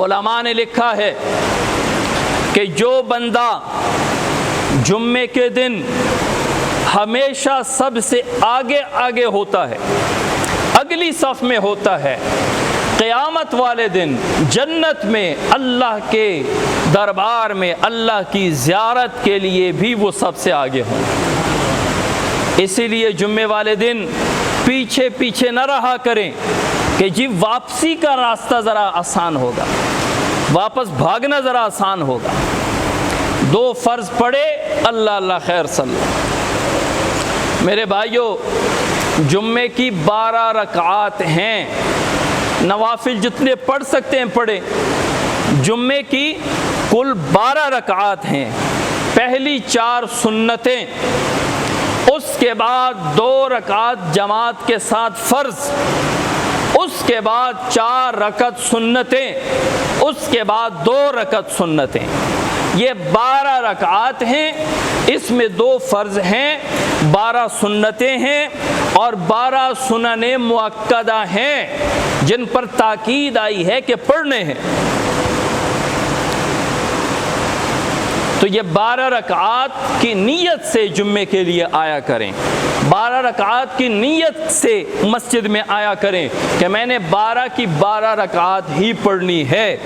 علماء نے لکھا ہے کہ جو بندہ جمعے کے دن ہمیشہ سب سے آگے ہوتا ہے، اگلی صف میں ہوتا ہے، قیامت والے دن جنت میں اللہ کے دربار میں اللہ کی زیارت کے لیے بھی وہ سب سے آگے ہوں۔ اسی لیے جمعے والے دن پیچھے نہ رہا کریں کہ جی واپسی کا راستہ ذرا آسان ہوگا، واپس بھاگنا ذرا آسان ہوگا۔ 2 فرض پڑھے، اللہ خیر صلی اللہ۔ میرے بھائیوں، جمعے کی 12 رکعات ہیں، نوافل جتنے پڑھ سکتے ہیں پڑھیں۔ جمعے کی کل 12 رکعات ہیں، پہلی 4 سنتیں، اس کے بعد 2 رکعات جماعت کے ساتھ فرض، اس کے بعد 4 رکعت سنتیں، اس کے بعد 2 رکعت سنتیں۔ یہ 12 رکعات ہیں، اس میں 2 فرض ہیں، 12 سنتیں ہیں اور 12 سنن مؤکدہ ہیں جن پر تاکید آئی ہے کہ پڑھنے ہیں۔ تو یہ 12 رکعات کی نیت سے جمعے کے لیے آیا کریں، 12 رکعات کی نیت سے مسجد میں آیا کریں کہ میں نے 12 کی 12 رکعات ہی پڑھنی ہے۔